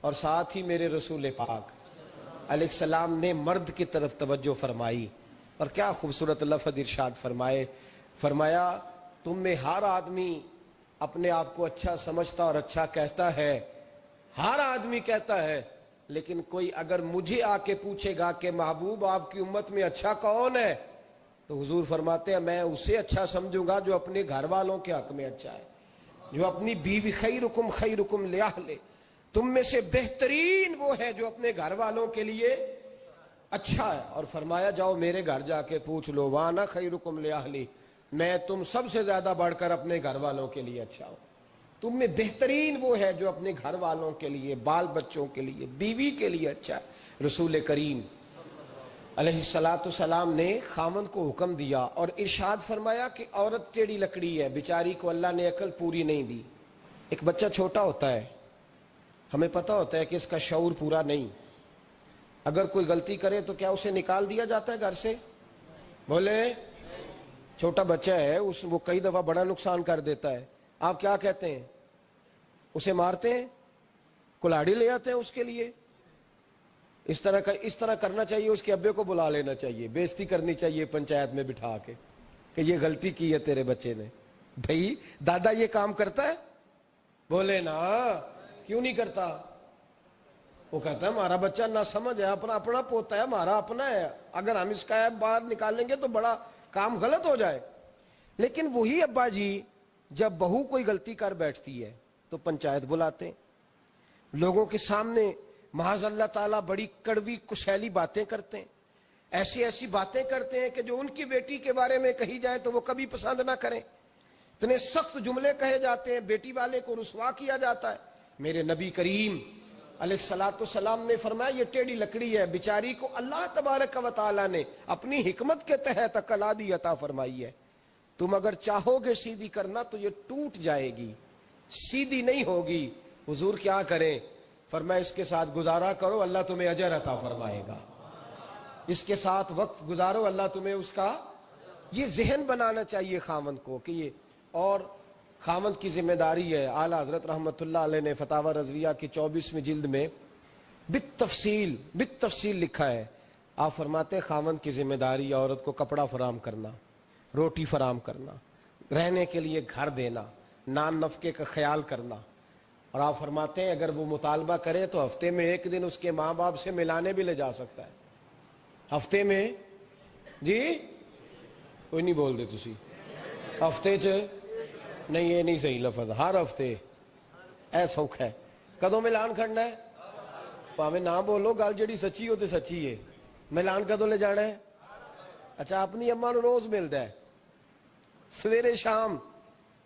اور ساتھ ہی میرے رسول پاک علیہ السلام نے مرد کی طرف توجہ فرمائی، اور کیا خوبصورت لفظ ارشاد فرمایا تم میں ہر آدمی اپنے آپ کو اچھا سمجھتا اور اچھا کہتا ہے، ہر آدمی کہتا ہے، لیکن کوئی اگر مجھے آ کے پوچھے گا کہ محبوب آپ کی امت میں اچھا کون ہے، تو حضور فرماتے ہیں میں اسے اچھا سمجھوں گا جو اپنے گھر والوں کے حق میں اچھا ہے، جو اپنی بیوی خیرکم لیاہلے، تم میں سے بہترین وہ ہے جو اپنے گھر والوں کے لیے اچھا ہے۔ اور فرمایا جاؤ میرے گھر جا کے پوچھ لو، وانا خیرکم لیاہلی، میں تم سب سے زیادہ بڑھ کر اپنے گھر والوں کے لیے اچھا ہوں۔ تم میں بہترین وہ ہے جو اپنے گھر والوں کے لیے، بال بچوں کے لیے، بیوی کے لیے اچھا ہے۔ رسول کریم علیہ السلام نے خاوند کو حکم دیا اور ارشاد فرمایا کہ عورت ٹیڑھی لکڑی ہے، بیچاری کو اللہ نے عقل پوری نہیں دی۔ ایک بچہ چھوٹا ہوتا ہے، ہمیں پتہ ہوتا ہے کہ اس کا شعور پورا نہیں، اگر کوئی غلطی کرے تو کیا اسے نکال دیا جاتا ہے گھر سے؟ بولے، چھوٹا بچہ ہے، وہ کئی دفعہ بڑا نقصان کر دیتا ہے، آپ کیا کہتے ہیں؟ اسے مارتے ہیں، کلاڑی لے آتے ہیں اس کے لیے؟ اس طرح کرنا چاہیے، اس کے ابے کو بلا لینا چاہیے، بے عزتی کرنی چاہیے پنچایت میں بٹھا کے کہ یہ غلطی کی ہے تیرے بچے نے۔ بھائی دادا یہ کام کرتا ہے؟ بولے نا، کیوں نہیں کرتا؟ وہ کہتا ہے ہمارا بچہ نہ سمجھ ہے، اپنا پوتا ہے، ہمارا اپنا ہے، اگر ہم اس کا باہر نکالیں گے تو بڑا کام غلط ہو جائے۔ لیکن وہی ابا جی جب بہو کوئی غلطی کر بیٹھتی ہے تو پنچایت بلاتے ہیں، لوگوں کے سامنے معاذ اللہ تعالیٰ بڑی کڑوی کسیلی باتیں کرتے ہیں، ایسی باتیں کرتے ہیں کہ جو ان کی بیٹی کے بارے میں کہی جائے تو وہ کبھی پسند نہ کریں، اتنے سخت جملے کہے جاتے ہیں، بیٹی والے کو رسوا کیا جاتا ہے۔ میرے نبی کریم علیہ السلام نے فرمایا یہ ٹیڑھی لکڑی ہے، بیچاری کو اللہ تبارک و تعالیٰ نے اپنی حکمت کے تحت عقل عادی عطا فرمائی ہے، تم اگر چاہو گے سیدھی کرنا تو یہ ٹوٹ جائے گی، سیدھی نہیں ہوگی۔ حضور کیا کریں؟ فرمایا اس کے ساتھ گزارا کرو، اللہ تمہیں اجر عطا فرمائے گا، اس کے ساتھ وقت گزارو، اللہ تمہیں اس کا، یہ ذہن بنانا چاہیے خاوند کو کہ یہ، اور خاوند کی ذمہ داری ہے۔ اعلیٰ حضرت رحمۃ اللہ علیہ نے فتاوی رضویہ کی 24ویں جلد میں بالتفصیل لکھا ہے، آپ فرماتے ہیں خاوند کی ذمہ داری عورت کو کپڑا فراہم کرنا، روٹی فراہم کرنا، رہنے کے لیے گھر دینا، نان نفقے کا خیال کرنا، اور آپ فرماتے ہیں اگر وہ مطالبہ کرے تو ہفتے میں ایک دن اس کے ماں باپ سے ملانے بھی لے جا سکتا ہے، ہفتے میں، جی کوئی نہیں بول دے تسی، ہفتے نہیں، یہ نہیں صحیح لفظ، ہر ہفتے اے سوکھ ہے، کدوں ملان کرنا ہے؟ پاویں نہ بولو، گل جڑی سچی ہو تے سچی ہے، ملان کدوں لے جانا ہے؟ اچھا اپنی اماں نو روز ملدا ہے سویرے شام،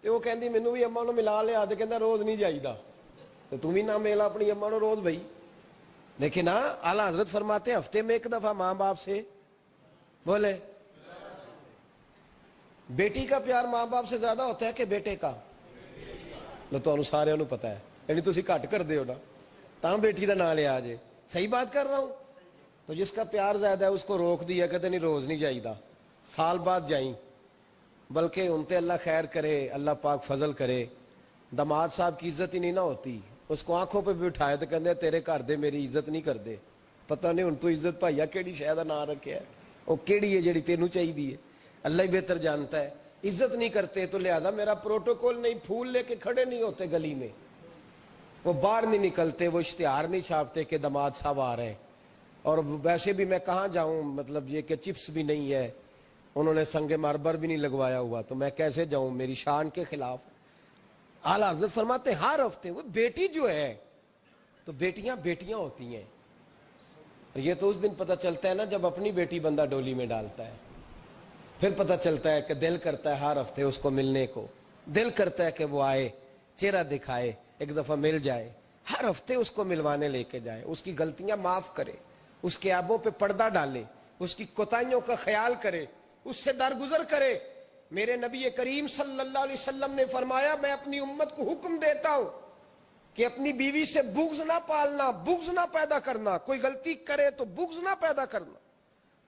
تے وہ کہندی مینوں بھی اماں نو ملا لیا، تے کہندا روز نہیں جائیدا، تو تم ہی نہ ملا اپنی اماں نو روز بھائی۔ لیکن ہاں اعلیٰ حضرت فرماتے ہیں ہفتے میں ایک دفعہ ماں باپ سے، بولے، بیٹی کا پیار ماں باپ سے زیادہ ہوتا ہے کہ بیٹے کا؟ لو تو سارے انہوں پتا ہے، یعنی تسی گھٹ کر دے ہو نا، تاں بیٹی دا نام لیا جے، صحیح بات کر رہا ہوں؟ تو جس کا پیار زیادہ ہے اس کو روک دیا، کہتے نہیں روز نہیں جائیدہ، سال بعد جائیں، بلکہ ان تے اللہ خیر کرے، اللہ پاک فضل کرے، داماد صاحب کی عزت ہی نہیں نہ ہوتی، اس کو آنکھوں پہ بھی اٹھائے تو کہتے ہیں تیرے گھر دے میری عزت نہیں کر دے، پتہ نہیں ان تو عزت بھائیا کیڑی شاید نہ رکھے ہے، وہ کیڑی ہے جڑی تینوں چاہیے، اللہ ہی بہتر جانتا ہے، عزت نہیں کرتے تو لہذا میرا پروٹوکول نہیں، پھول لے کے کھڑے نہیں ہوتے گلی میں، وہ باہر نہیں نکلتے، وہ اشتہار نہیں چھاپتے کہ داماد صاحب آ رہے ہیں، اور ویسے بھی میں کہاں جاؤں، مطلب یہ کہ چپس بھی نہیں ہے، انہوں نے سنگ مرمر بھی نہیں لگوایا ہوا، تو میں کیسے جاؤں، میری شان کے خلاف۔ اعلیٰ حضرت فرماتے ہیں ہر ہفتے وہ بیٹی جو ہے، تو بیٹیاں بیٹیاں ہوتی ہیں، یہ تو اس دن پتہ چلتا ہے نا جب اپنی بیٹی بندہ ڈولی میں ڈالتا ہے، پھر پتہ چلتا ہے کہ دل کرتا ہے ہر ہفتے اس کو ملنے کو، دل کرتا ہے کہ وہ آئے، چہرہ دکھائے، ایک دفعہ مل جائے، ہر ہفتے اس کو ملوانے لے کے جائے، اس کی غلطیاں معاف کرے، اس کے عیبوں پہ پردہ ڈالے، اس کی کوتاہیوں کا خیال کرے، اس سے درگزر کرے۔ میرے نبی کریم صلی اللہ علیہ وسلم نے فرمایا میں اپنی امت کو حکم دیتا ہوں کہ اپنی بیوی سے بغض نہ پالنا، بغض نہ پیدا کرنا، کوئی غلطی کرے تو بغض نہ پیدا کرنا،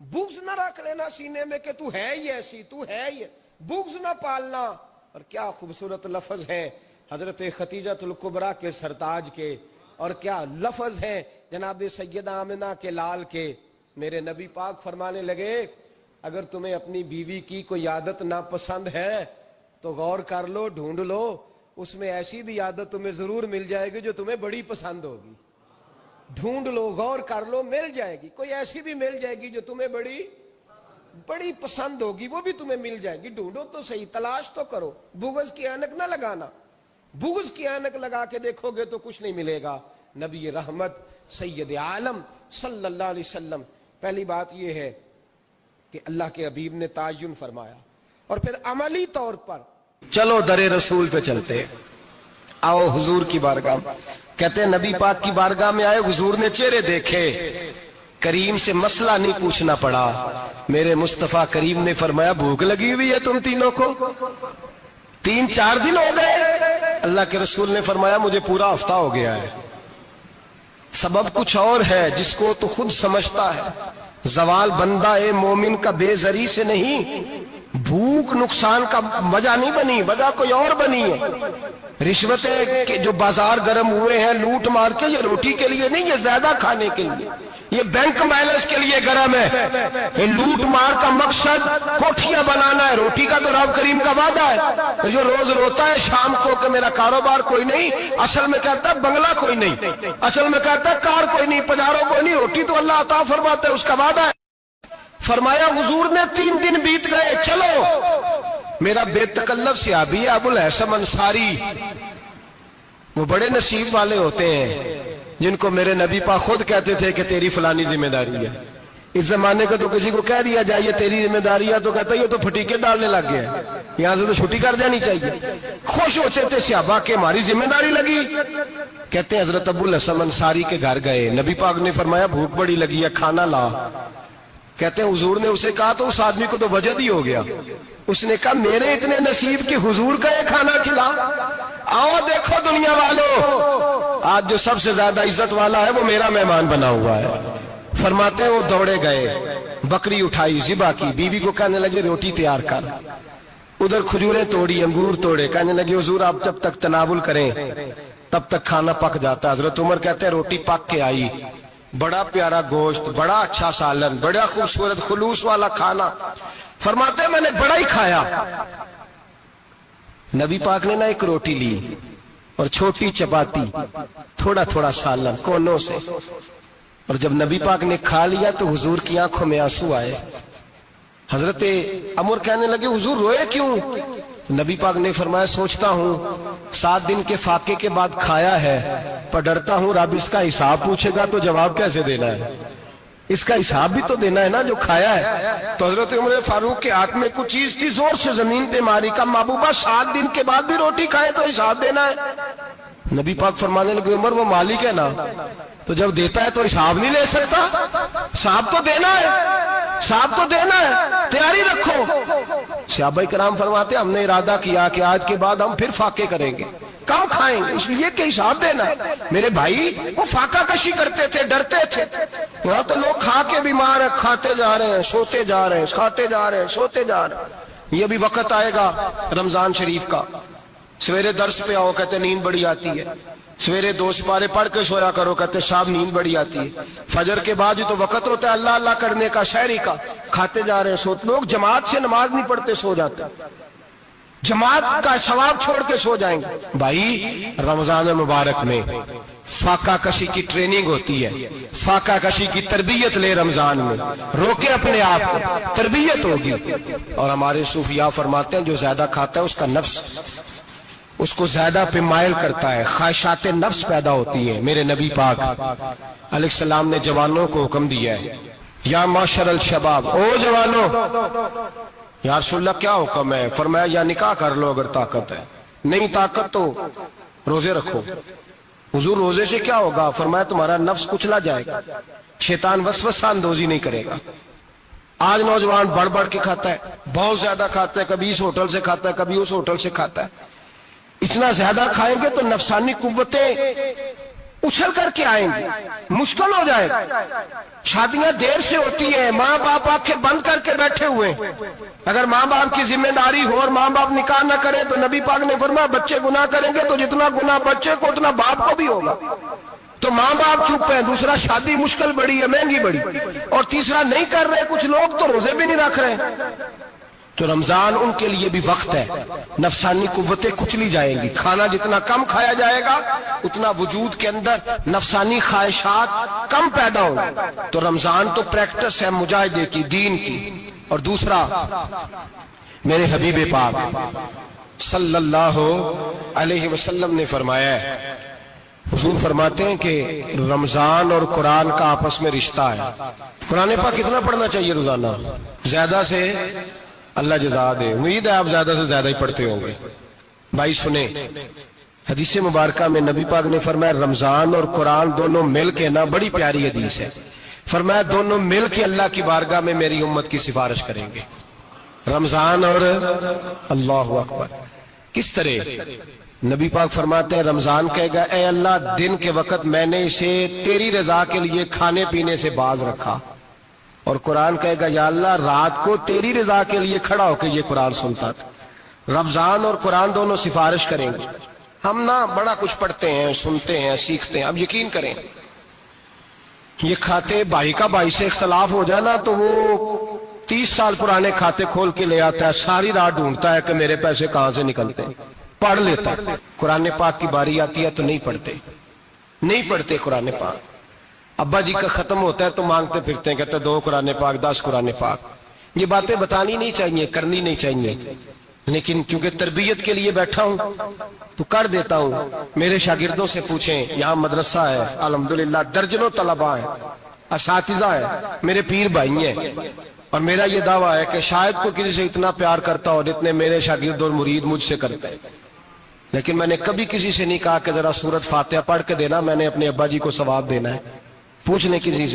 بغض نہ رکھ لینا سینے میں کہ تو ہے ہی ایسی، تو ہے ہی، بغض نہ پالنا۔ اور کیا خوبصورت لفظ ہے حضرت خدیجہ الکبریٰ کے سرتاج کے، اور کیا لفظ ہیں جناب سیدہ آمنہ کے لال کے. میرے نبی پاک فرمانے لگے اگر تمہیں اپنی بیوی کی کوئی عادت ناپسند ہے تو غور کر لو, ڈھونڈ لو, اس میں ایسی بھی عادت تمہیں ضرور مل جائے گی جو تمہیں بڑی پسند ہوگی. ڈھونڈ لو, غور کر لو, مل جائے گی. کوئی ایسی بھی مل جائے گی جو تمہیں بڑی پسند ہوگی, وہ بھی تمہیں مل جائے گی. ڈھونڈو تو صحیح, تلاش تو کرو. بغض کی اینک نہ لگانا, بغض کی اینک لگا کے دیکھو گے تو کچھ نہیں ملے گا. نبی رحمت سید عالم صلی اللہ علیہ وسلم, پہلی بات یہ ہے کہ اللہ کے حبیب نے تعین فرمایا. اور پھر عملی طور پر چلو در رسول پہ چلتے ہیں. آؤ حضور کی بارگاہ. کہتے ہیں نبی پاک کی بارگاہ میں آئے, حضور نے چہرے دیکھے, کریم سے مسئلہ نہیں پوچھنا پڑا. میرے مصطفیٰ کریم نے فرمایا بھوک لگی ہوئی ہے تم تینوں کو, 3-4 دن ہو گئے. اللہ کے رسول نے فرمایا مجھے پورا ہفتہ ہو گیا ہے. سبب کچھ اور ہے جس کو تو خود سمجھتا ہے. زوال بندہ مومن کا بے زری سے نہیں, بھوک نقصان کا وجہ نہیں بنی, وجہ کوئی اور بنی ہے. رشوتیں کہ جو بازار گرم ہوئے ہیں لوٹ مار کے, یہ روٹی کے لیے نہیں, یہ زیادہ کھانے کے لیے, یہ بینک بیلنس کے لیے گرم ہے. یہ لوٹ مار کا مقصد کوٹھیاں بنانا ہے, روٹی کا تو رب کریم کا وعدہ ہے. جو روز روتا ہے شام کو کہ میرا کاروبار کوئی نہیں, اصل میں کہتا ہے بنگلہ کوئی نہیں, اصل میں کہتا ہے کار کوئی نہیں, پجاروں کوئی نہیں, روٹی تو اللہ عطا فرماتا ہے, اس کا وعدہ ہے. فرمایا حضور نے 3 دن بیت گئے, چلو. میرا بے تکلف صحابی ابو الحسن انصاری, وہ بڑے نصیب والے ہوتے ہیں جن کو میرے نبی پاک خود کہتے تھے کہ تیری فلانی ذمہ داری ہے. اس زمانے کا تو کسی کو کہہ دیا جائے یہ تیری ذمہ داری ہے تو کہتا ہے یہ تو پھٹیکے ڈالنے لگ گیا ہے, یہاں سے تو چھٹی کر جانی چاہیے. خوش ہوتے تھے صحابہ کہ ہماری ذمہ داری لگی. کہتے ہیں حضرت ابو الحسن انصاری کے گھر گئے, نبی پاک نے فرمایا بھوک بڑی لگی ہے, کھانا لا. کہتے ہیں حضور نے اسے کہا تو اس آدمی کو تو وجد ہی ہو گیا. اس نے کہا میرے اتنے نصیب کہ حضور کا یہ کھانا کھلا. آؤ دیکھو دنیا والوں, آج جو سب سے زیادہ عزت والا ہے وہ میرا مہمان بنا ہوا ہے. فرماتے ہیں وہ دوڑے گئے, بکری اٹھائی, ذبح کی, بیوی کو کہنے لگے روٹی تیار کر. ادھر کھجوریں توڑی, انگور توڑے, کہنے لگے حضور آپ جب تک تناول کریں تب تک کھانا پک جاتا. حضرت عمر کہتے ہیں روٹی پک کے آئی, بڑا پیارا گوشت, بڑا اچھا سالن, بڑا خوبصورت خلوص والا کھانا. فرماتے ہیں میں نے بڑا ہی کھایا. نبی پاک نے نہ ایک روٹی لی اور چھوٹی چپاتی, تھوڑا تھوڑا سالن کونوں سے, اور جب نبی پاک نے کھا لیا تو حضور کی آنکھوں میں آنسو آئے. حضرت عمر کہنے لگے حضور روئے کیوں؟ نبی پاک نے فرمایا سوچتا ہوں 7 دن کے فاقے کے بعد کھایا ہے, پر ڈرتا ہوں رب اس کا حساب پوچھے گا تو جواب کیسے دینا ہے, اس کا حساب بھی تو دینا ہے نا جو کھایا ہے. تو حضرت عمر فاروق کے ہاتھ میں کچھ چیز تھی, زور سے زمین پہ ماری, کا محبوبہ 7 دن کے بعد بھی روٹی کھائے تو حساب دینا ہے. نبی پاک فرمانے لگے عمر وہ مالک ہے نا, تو جب دیتا ہے تو حساب نہیں لے سکتا, حساب تو دینا ہے, حساب تو دینا ہے, تیاری رکھو. صحابہ کرام فرماتے ہم نے ارادہ کیا کہ آج کے بعد ہم پھر فاقے کریں گے, کم کھائیں گے, اس لیے کہ حساب دینا ہے. میرے بھائی وہ فاقہ کشی کرتے تھے, ڈرتے تھے. یہاں تو لوگ کھا کے بیمار ہیں, کھاتے جا رہے ہیں, سوتے جا رہے ہیں, کھاتے جا رہے ہیں, سوتے جا رہے ہیں. یہ بھی وقت آئے گا رمضان شریف کا, سویرے درس پہ آؤ کہتے نیند بڑی آتی ہے, سویرے 2 سپارے پڑھ کے سویا کرو کہتے صاحب نیند بڑی آتی ہے, فجر کے بعد ہی تو وقت ہوتا ہے اللہ اللہ کرنے کا, شہری کا, کھاتے جا رہے ہیں, سوتے. لوگ جماعت سے نماز نہیں پڑھتے, سو جاتے, جماعت کا ثواب چھوڑ کے سو جائیں گے. بھائی رمضان مبارک میں فاقہ کشی کی ٹریننگ ہوتی ہے, فاقہ کشی کی تربیت لے, رمضان میں روکے اپنے آپ کو, تربیت ہوگی. اور ہمارے صوفیاء فرماتے ہیں جو زیادہ کھاتا ہے اس کا نفس اس کو زیادہ پہ مائل کرتا ہے, خواہشات نفس پیدا ہوتی ہیں. میرے نبی پاک علیہ السلام نے جوانوں کو حکم دیا ہے یا معاشر الشباب, او جوانوں. یا رسول اللہ کیا حکم ہے؟ فرمایا یا نکاح کر لو اگر طاقت ہے, نہیں طاقت تو روزے رکھو. حضور روزے سے کیا ہوگا؟ فرمایا تمہارا نفس کچلا جائے گا, شیطان وسوسہ اندوزی نہیں کرے گا. آج نوجوان بڑھ بڑھ کے کھاتا ہے, بہت زیادہ کھاتا ہے, کبھی اس ہوٹل سے کھاتا ہے, کبھی اس ہوٹل سے کھاتا ہے. اتنا زیادہ کھائیں گے تو نفسانی قوتیں اچھل کر کے آئیں گے, مشکل ہو جائے گا. شادیاں دیر سے ہوتی ہیں, ماں باپ آنکھیں بند کر کے بیٹھے ہوئے. اگر ماں باپ کی ذمہ داری ہو اور ماں باپ نکاح نہ کرے تو نبی پاک نے فرمایا بچے گناہ کریں گے تو جتنا گناہ بچے کو اتنا باپ کو بھی ہوگا. تو ماں باپ چپ ہیں، دوسرا شادی مشکل بڑی ہے، مہنگی بڑی، اور تیسرا نہیں کر رہے کچھ لوگ تو روزے بھی نہیں رکھ رہے. تو رمضان ان کے لیے بھی وقت ہے، نفسانی قوتیں کچلی جائیں گی، کھانا جتنا کم کھایا جائے گا اتنا وجود کے اندر نفسانی خواہشات کم پیدا ہوں. تو رمضان تو پریکٹس ہے مجاہدے کی، دین کی. اور دوسرا میرے حبیب پاک صلی اللہ علیہ وسلم نے فرمایا ہے، حضور فرماتے ہیں کہ رمضان اور قرآن کا آپس میں رشتہ ہے. قرآن پاک کتنا پڑھنا چاہیے روزانہ؟ زیادہ سے اللہ جزا دے، امید ہے آپ زیادہ سے زیادہ ہی پڑھتے ہوں گے. بھائی سنیں، حدیث مبارکہ میں نبی پاک نے فرمایا رمضان اور قرآن دونوں مل کے نا، بڑی پیاری حدیث ہے، فرمایا دونوں مل کے اللہ کی بارگاہ میں میری امت کی سفارش کریں گے. رمضان اور اللہ اکبر. کس طرح؟ نبی پاک فرماتے ہیں رمضان کہے گا اے اللہ دن کے وقت میں نے اسے تیری رضا کے لیے کھانے پینے سے باز رکھا، اور قرآن کہے گا یا اللہ رات کو تیری رضا کے لیے کھڑا ہو کے یہ قرآن سنتا تھا. رمضان اور قرآن دونوں سفارش کریں گے. ہم نا بڑا کچھ پڑھتے ہیں، سنتے ہیں، سیکھتے ہیں. اب یقین کریں یہ کھاتے بھائی کا بھائی سے اختلاف ہو جائے نا تو وہ 30 سال پرانے کھاتے کھول کے لے آتا ہے، ساری رات ڈھونڈتا ہے کہ میرے پیسے کہاں سے نکلتے ہیں، پڑھ لیتا ہے. قرآن پاک کی باری آتی ہے تو نہیں پڑھتے قرآن پاک. ابا جی کا ختم ہوتا ہے تو مانگتے پھرتے ہیں، کہتے ہیں 2 قرآن پاک 10 قرآن پاک. یہ باتیں بتانی نہیں چاہیے، کرنی نہیں چاہیے، لیکن چونکہ تربیت کے لیے بیٹھا ہوں تو کر دیتا ہوں. میرے شاگردوں سے پوچھیں، یہاں مدرسہ ہے الحمدللہ، درجنوں طلباء ہیں، اساتذہ ہیں، میرے پیر بھائی ہیں، اور میرا یہ دعویٰ ہے کہ شاید کوئی کسی سے اتنا پیار کرتا ہو جتنے میرے شاگرد اور مرید مجھ سے کرتے ہیں. لیکن میں نے کبھی کسی سے نہیں کہا کہ ذرا سورت فاتحہ پڑھ کے دینا، میں نے اپنے ابا جی کو ثواب دینا ہے. پوچھنے کسی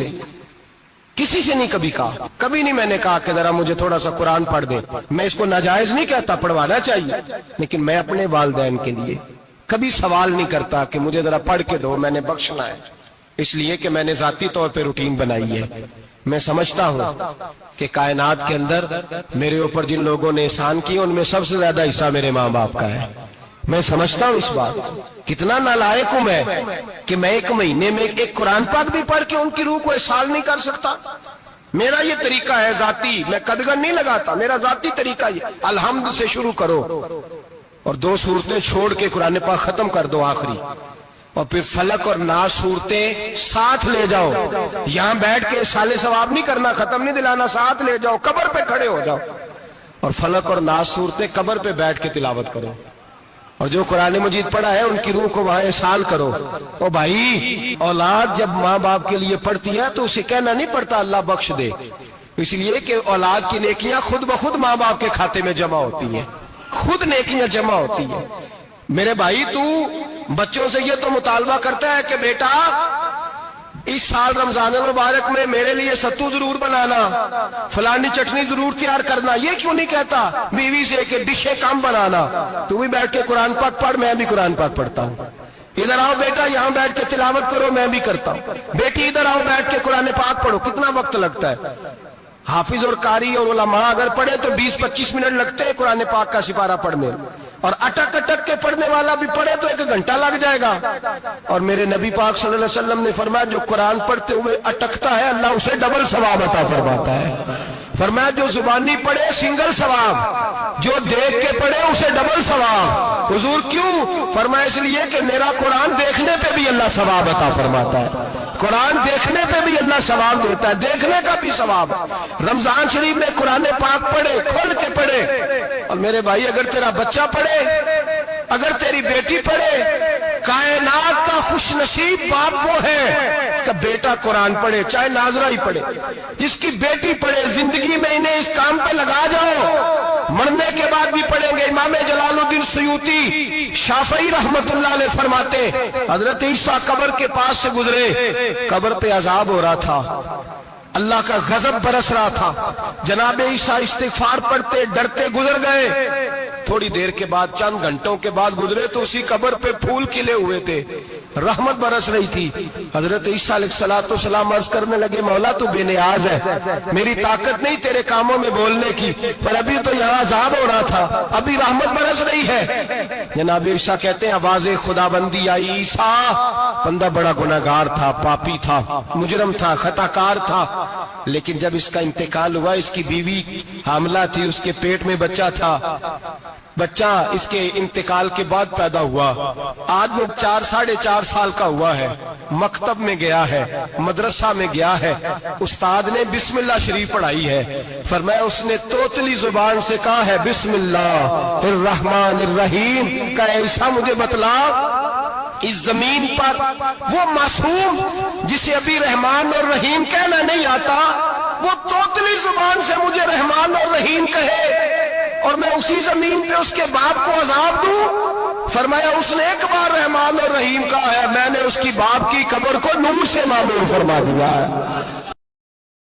سے نہیں کبھی کہا، کبھی نہیں میں نے کہا کہ ذرا مجھے تھوڑا سا قرآن پڑھ دیں. میں اس کو ناجائز نہیں کہتا، پڑھوانا چاہیے، لیکن میں اپنے والدین کے لیے کبھی سوال نہیں کرتا کہ مجھے ذرا پڑھ کے دو، میں نے بخشنا ہے. اس لیے کہ میں نے ذاتی طور پہ روٹین بنائی ہے. میں سمجھتا ہوں کہ کائنات کے اندر میرے اوپر جن لوگوں نے احسان کیے ان میں سب سے زیادہ حصہ میرے ماں باپ کا ہے. میں سمجھتا ہوں اس بات، کتنا نالائق ہوں میں کہ میں 1 مہینے میں ایک قرآن پاک بھی پڑھ کے ان کی روح کو احسان نہیں کر سکتا. میرا یہ طریقہ ہے ذاتی، میں قدغن نہیں لگاتا، میرا ذاتی طریقہ یہ الحمد سے شروع کرو اور 2 سورتیں چھوڑ کے قرآن پاک ختم کر دو آخری، اور پھر فلق اور ناس صورتیں ساتھ لے جاؤ. یہاں بیٹھ کے سالے ثواب نہیں کرنا، ختم نہیں دلانا، ساتھ لے جاؤ، قبر پہ کھڑے ہو جاؤ اور فلق اور ناس صورتیں قبر پہ بیٹھ کے تلاوت کرو. اور جو قرآن مجید پڑھا ہے ان کی روح کو وہاں احسان کرو. اور بھائی اولاد جب ماں باپ کے لیے پڑھتی ہے تو اسے کہنا نہیں پڑتا اللہ بخش دے، اس لیے کہ اولاد کی نیکیاں خود بخود ماں باپ کے کھاتے میں جمع ہوتی ہیں، خود نیکیاں جمع ہوتی ہیں. میرے بھائی تو بچوں سے یہ تو مطالبہ کرتا ہے کہ بیٹا اس سال رمضان المبارک میں میرے لیے ستو ضرور بنانا، فلانی چٹنی ضرور تیار کرنا. یہ کیوں نہیں کہتا بیوی سے کہ ڈشیں کم بنانا، تو بھی بیٹھ کے قرآن پاک پڑھ، میں بھی قرآن پاک پڑھتا ہوں. ادھر آؤ بیٹا یہاں بیٹھ کے تلاوت کرو، میں بھی کرتا ہوں. بیٹی ادھر آؤ بیٹھ کے قرآن پاک پڑھو. کتنا وقت لگتا ہے؟ حافظ اور قاری اور علماء اگر پڑھے تو 20-25 منٹ لگتے ہیں قرآن پاک کا سپارہ پڑھنے، اور اٹک اٹک کے پڑھنے والا بھی پڑھے تو 1 گھنٹہ لگ جائے گا. اور میرے نبی پاک صلی اللہ علیہ وسلم نے فرمایا جو قرآن پڑھتے ہوئے اٹکتا ہے اللہ اسے ڈبل ثواب عطا فرماتا ہے. فرمایا جو زبانی پڑھے سنگل ثواب، جو دیکھ کے پڑھے اسے ڈبل ثواب. حضور کیوں؟ فرمایا اس لیے کہ میرا قرآن دیکھنے پہ بھی اللہ ثواب عطا فرماتا ہے. قرآن دیکھنے پہ بھی اللہ ثواب دیتا ہے، دیکھنے کا بھی ثواب. رمضان شریف میں قرآن پاک پڑھے، کھول کے پڑھے. اور میرے بھائی اگر تیرا بچہ پڑھے، اگر تیری بیٹی پڑھے، کائنات کا خوش نصیب باپ وہ ہے جس کا بیٹا قرآن پڑھے، چاہے ناظرہ ہی پڑھے، جس کی بیٹی پڑھے. زندگی میں انہیں اس کام پہ لگا جاؤ، مرنے کے بعد بھی پڑھیں گے. امام جلال الدین سیوطی شافعی رحمت اللہ علیہ فرماتے حضرت عیسیٰ قبر کے پاس سے گزرے، قبر پہ عذاب ہو رہا تھا، اللہ کا غضب برس رہا تھا. جناب عیسیٰ استغفار پڑھتے ڈرتے گزر گئے. تھوڑی دیر کے بعد، چند گھنٹوں کے بعد گزرے تو اسی قبر پہ پھول کھلے ہوئے تھے، رحمت برس رہی تھی. حضرت عیسیٰ علیہ السلام عرض کرنے لگے مولا تو بے نیاز ہے، میری طاقت نہیں تیرے کاموں میں بولنے کی، پر ابھی تو یہاں عذاب ہو رہا تھا، ابھی رحمت برس رہی ہے. جناب عیسیٰ کہتے ہیں آواز خدا بندی آئی، عیسیٰ بندہ بڑا گناہگار تھا، پاپی تھا، مجرم تھا، خطا کار تھا، لیکن جب اس کا انتقال ہوا، اس کی بیوی حاملہ تھی، اس کے پیٹ میں بچہ تھا، بچہ اس کے انتقال کے بعد پیدا ہوا، آج وہ 4-4.5 سال کا ہوا ہے، مکتب میں گیا ہے، مدرسہ میں گیا ہے، استاد نے بسم اللہ شریف پڑھائی ہے، فرمایا اس نے توتلی زبان سے کہا ہے بسم اللہ الرحمن الرحیم، کہ عیسیٰ مجھے بتلا اس زمین پر وہ معصوم جسے ابھی رحمان اور رحیم کہنا نہیں آتا، وہ توتلی زبان سے مجھے رحمان اور رحیم کہے اور میں اسی زمین پہ اس کے باپ کو عذاب دوں؟ فرمایا اس نے ایک بار رحمان اور رحیم کہا ہے، میں نے اس کی باپ کی قبر کو نور سے معمور فرما دیا ہے۔